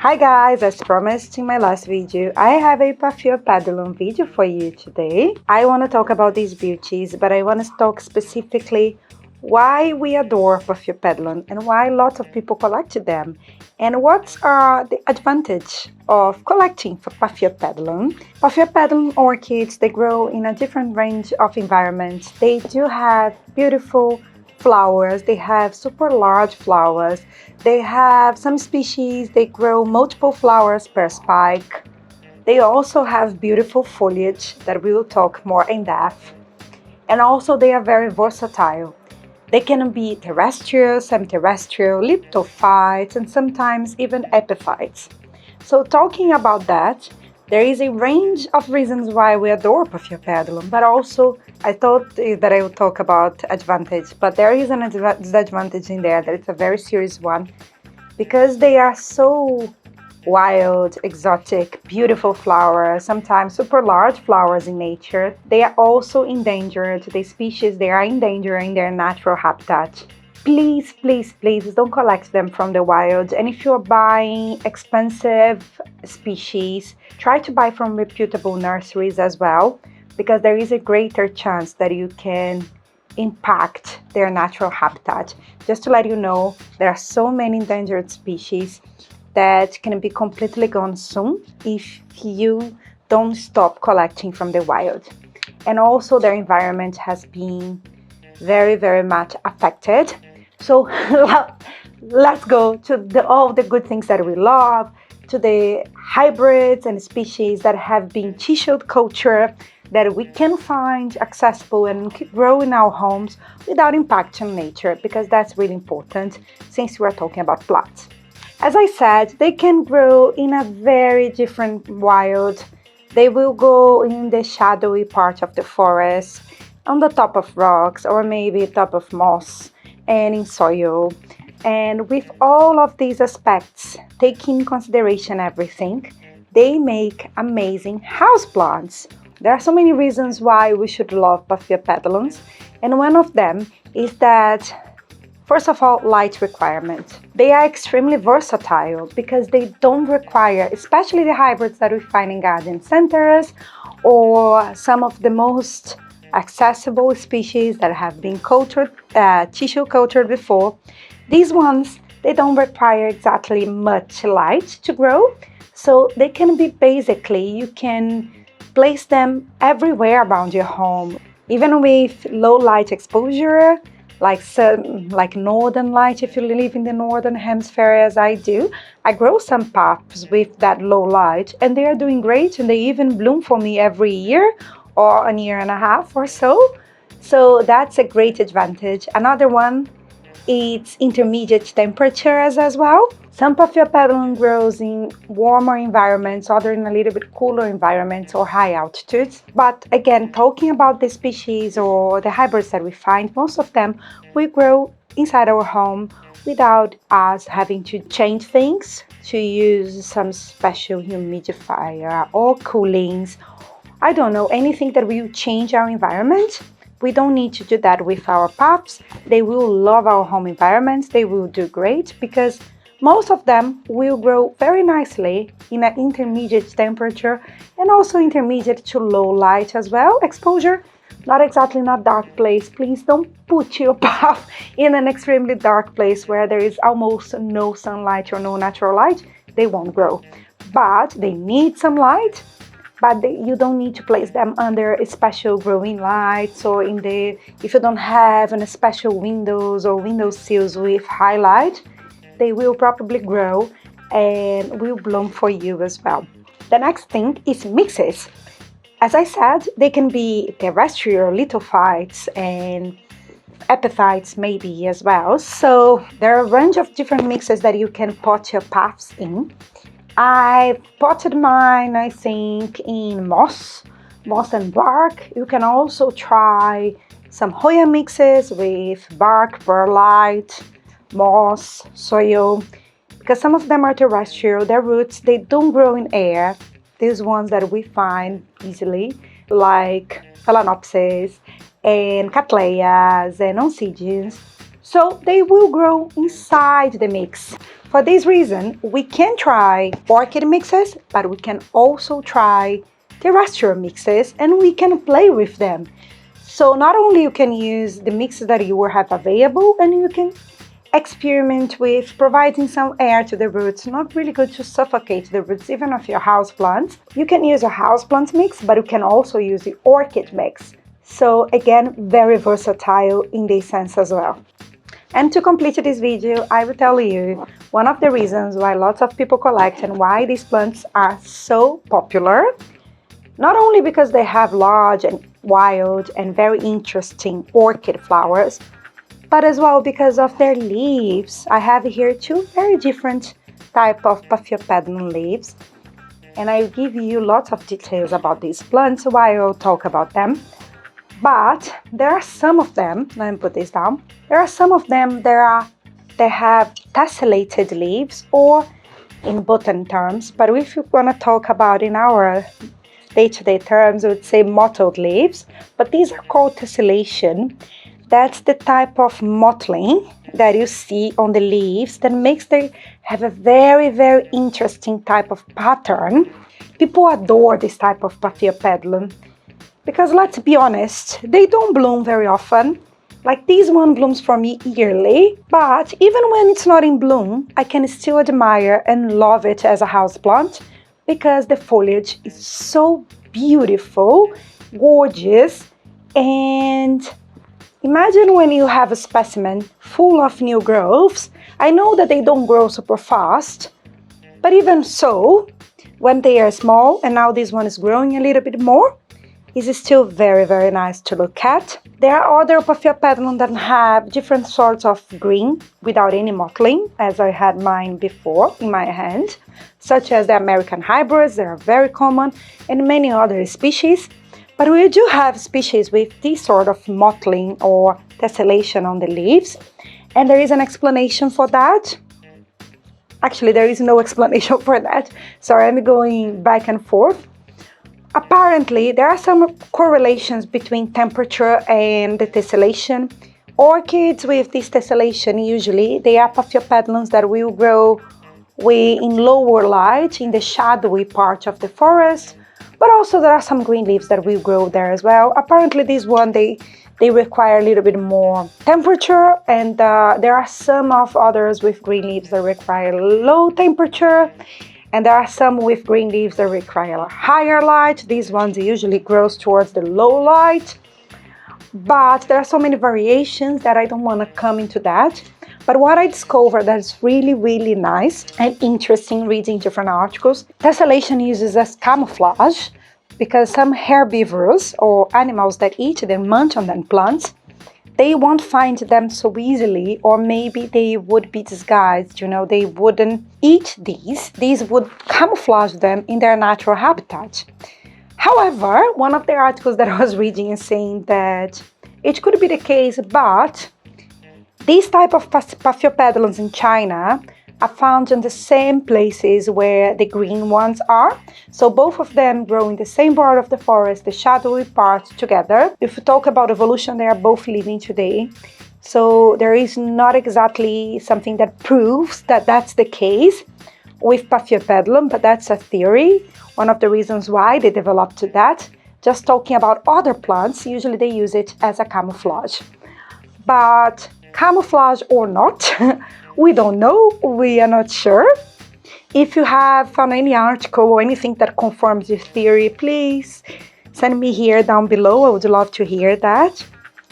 Hi guys, as promised in my last video, I have a Paphiopedilum video for you today. I want to talk about these beauties, but I want to talk specifically why we adore Paphiopedilum and why lots of people collect them and what are the advantage of collecting for Paphiopedilum. Paphiopedilum orchids, they grow in a different range of environments. They do have beautiful flowers, they have super large flowers, they have some species, they grow multiple flowers per spike. They also have beautiful foliage that we will talk more in depth. And also they are very versatile. They can be terrestrial, semi-terrestrial, lithophytes, and sometimes even epiphytes. So talking about that, there is a range of reasons why we adore Paphiopedilum, but also I thought that I would talk about advantage, but there is an disadvantage in there that it's a very serious one because they are so wild, exotic, beautiful flowers, sometimes super large flowers in nature. They are also endangered. The species, they are endangering their natural habitat. Please, please, please don't collect them from the wild. And if you're buying expensive species, try to buy from reputable nurseries as well, because there is a greater chance that you can impact their natural habitat. Just to let you know, there are so many endangered species that can be completely gone soon if you don't stop collecting from the wild. And also their environment has been very, very much affected. So let's go to all the good things that we love, to the hybrids and species that have been tissue culture that we can find accessible and grow in our homes without impacting nature, because that's really important since we're talking about plants. As I said, they can grow in a very different wild. They will go in the shadowy part of the forest, on the top of rocks, or maybe top of moss and in soil. And with all of these aspects, taking in consideration everything, they make amazing houseplants. There are so many reasons why we should love Paphiopedilums, and one of them is that, first of all, light requirement. They are extremely versatile because they don't require, especially the hybrids that we find in garden centers or some of the most accessible species that have been cultured, tissue cultured before. These ones, they don't require exactly much light to grow, so they can be basically, you can place them everywhere around your home, even with low light exposure, like northern light. If you live in the northern hemisphere as I do, I grow some paths with that low light and they are doing great, and they even bloom for me every year or a year and a half or so. So that's a great advantage. Another one, it's intermediate temperatures as well. Some Paphiopedilum grows in warmer environments, other in a little bit cooler environments or high altitudes. But again, talking about the species or the hybrids that we find, most of them we grow inside our home without us having to change things, to use some special humidifier or coolings. I don't know, anything that will change our environment. We don't need to do that with our pups. They will love our home environments. They will do great because most of them will grow very nicely in an intermediate temperature and also intermediate to low light as well. Exposure, not exactly not dark place. Please don't put your pup in an extremely dark place where there is almost no sunlight or no natural light. They won't grow, but they need some light. But you don't need to place them under a special growing lights or if you don't have any special windows or window sills with high light, they will probably grow and will bloom for you as well. The next thing is mixes. As I said, they can be terrestrial, lithophytes, and epiphytes maybe as well. So there are a range of different mixes that you can pot your paths in. I potted mine, I think, in moss and bark. You can also try some Hoya mixes with bark, perlite, moss, soil, because some of them are terrestrial. Their roots, they don't grow in air. These ones that we find easily, like Phalaenopsis and Cattleyas and Oncidiums. So they will grow inside the mix. For this reason, we can try orchid mixes, but we can also try terrestrial mixes and we can play with them. So not only you can use the mixes that you will have available, and you can experiment with providing some air to the roots. Not really good to suffocate the roots, even of your houseplants. You can use a houseplant mix, but you can also use the orchid mix. So again, very versatile in this sense as well. And to complete this video, I will tell you one of the reasons why lots of people collect and why these plants are so popular. Not only because they have large and wild and very interesting orchid flowers, but as well because of their leaves. I have here two very different types of Paphiopedilum leaves, and I'll give you lots of details about these plants while I talk about them. But there are some of them, let me put this down, there are some of them that have tessellated leaves, or in botany terms, but if you want to talk about in our day-to-day terms, I would say mottled leaves, but these are called tessellation. That's the type of mottling that you see on the leaves that makes them have a very, very interesting type of pattern. People adore this type of Paphiopedilum because, let's be honest, they don't bloom very often. Like this one blooms for me yearly, but even when it's not in bloom, I can still admire and love it as a houseplant because the foliage is so beautiful, gorgeous, and imagine when you have a specimen full of new growths. I know that they don't grow super fast, but even so, when they are small, and now this one is growing a little bit more, it's still very, very nice to look at. There are other Paphiopedilum that have different sorts of green without any mottling, as I had mine before in my hand, such as the American hybrids. They are very common, and many other species. But we do have species with this sort of mottling or tessellation on the leaves, and there is an explanation for that. Actually, there is no explanation for that. Sorry, I'm going back and forth. Apparently, there are some correlations between temperature and the tessellation. Orchids with this tessellation, usually, they are Paphiopedilums that will grow way in lower light, in the shadowy part of the forest. But also there are some green leaves that will grow there as well. Apparently this one, they require a little bit more temperature, and there are some of others with green leaves that require low temperature, and there are some with green leaves that require higher light. These ones usually grows towards the low light, but there are so many variations that I don't want to come into that. But what I discovered that is really, really nice and interesting reading different articles, tessellation uses as camouflage because some herbivores or animals that eat and munch on them plants, they won't find them so easily, or maybe they would be disguised, they wouldn't eat these. These would camouflage them in their natural habitat. However, one of the articles that I was reading is saying that it could be the case, but these type of Paphiopedilums in China are found in the same places where the green ones are. So both of them grow in the same part of the forest, the shadowy part together. If we talk about evolution, they are both living today. So there is not exactly something that proves that that's the case with Paphiopedilum, but that's a theory. One of the reasons why they developed that. Just talking about other plants, usually they use it as a camouflage. But camouflage or not, we don't know, we are not sure. If you have found any article or anything that confirms this theory, please send me here down below. I would love to hear that.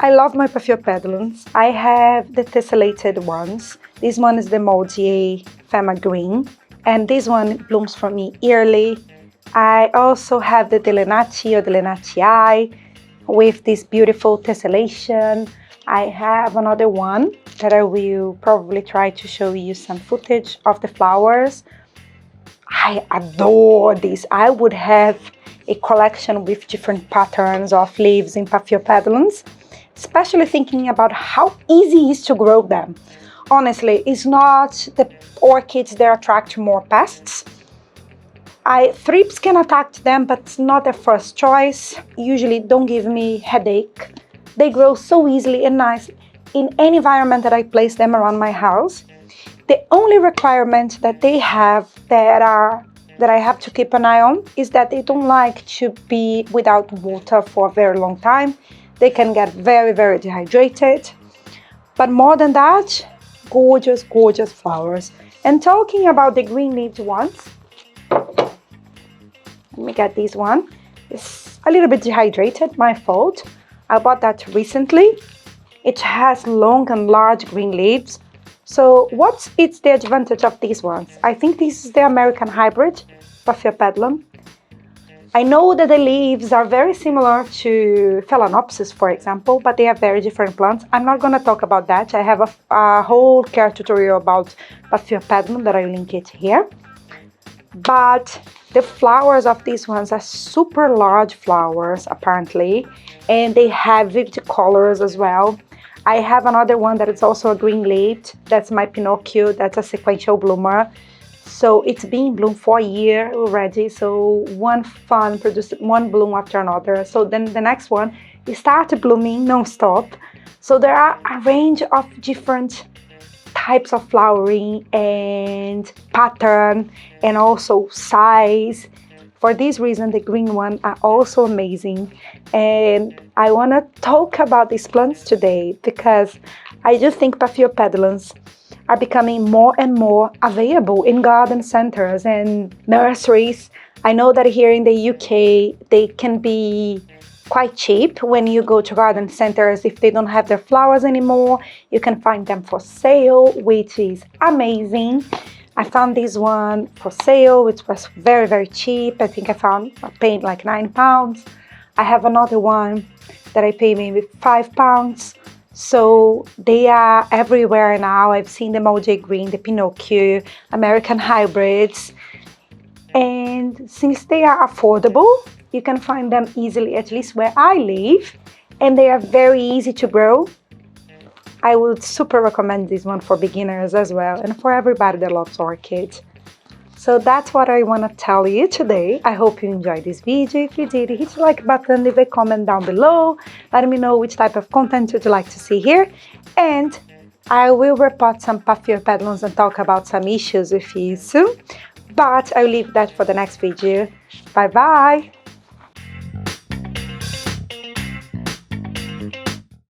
I love my Paphiopedilums. I have the tessellated ones. This one is the Moldier Fema Green, and this one blooms for me yearly. I also have the Delenati or Delenatii with this beautiful tessellation. I have another one that I will probably try to show you some footage of the flowers. I adore this. I would have a collection with different patterns of leaves in Paphiopedilums, especially thinking about how easy it is to grow them. Honestly, it's not the orchids that attract more pests. Thrips can attack them, but it's not their first choice. Usually don't give me headache. They grow so easily and nice in any environment that I place them around my house. The only requirement that they have that I have to keep an eye on is that they don't like to be without water for a very long time. They can get very, very dehydrated. But more than that, gorgeous, gorgeous flowers. And talking about the green-leaved ones, let me get this one. It's a little bit dehydrated, my fault. I bought that recently. It has long and large green leaves. So what's the advantage of these ones? I think this is the American hybrid, Paphiopedilum. I know that the leaves are very similar to Phalaenopsis, for example, but they are very different plants. I'm not going to talk about that. I have a whole care tutorial about Paphiopedilum that I link it here. But the flowers of these ones are super large flowers, apparently, and they have vivid colors as well. I have another one that is also a green-leaved. That's my Pinocchio. That's a sequential bloomer. So it's been bloom for a year already. So one fun produced one bloom after another. So then the next one, it started blooming non-stop. So there are a range of different types of flowering and pattern and also size. For this reason, the green ones are also amazing. And I want to talk about these plants today because I just think Paphiopedilums are becoming more and more available in garden centers and nurseries. I know that here in the UK, they can be quite cheap when you go to garden centers. If they don't have their flowers anymore, you can find them for sale, which is amazing. I found this one for sale, which was very, very cheap. I think I paid like £9. I have another one that I paid maybe £5. So they are everywhere now. I've seen the OJ Green, the Pinocchio, American hybrids. And since they are affordable, you can find them easily, at least where I live. And they are very easy to grow. I would super recommend this one for beginners as well and for everybody that loves orchids. So that's what I want to tell you today. I hope you enjoyed this video. If you did, hit the like button, leave a comment down below. Let me know which type of content you'd like to see here. And I will report some Paphiopedilums and talk about some issues with you soon. But I'll leave that for the next video. Bye bye!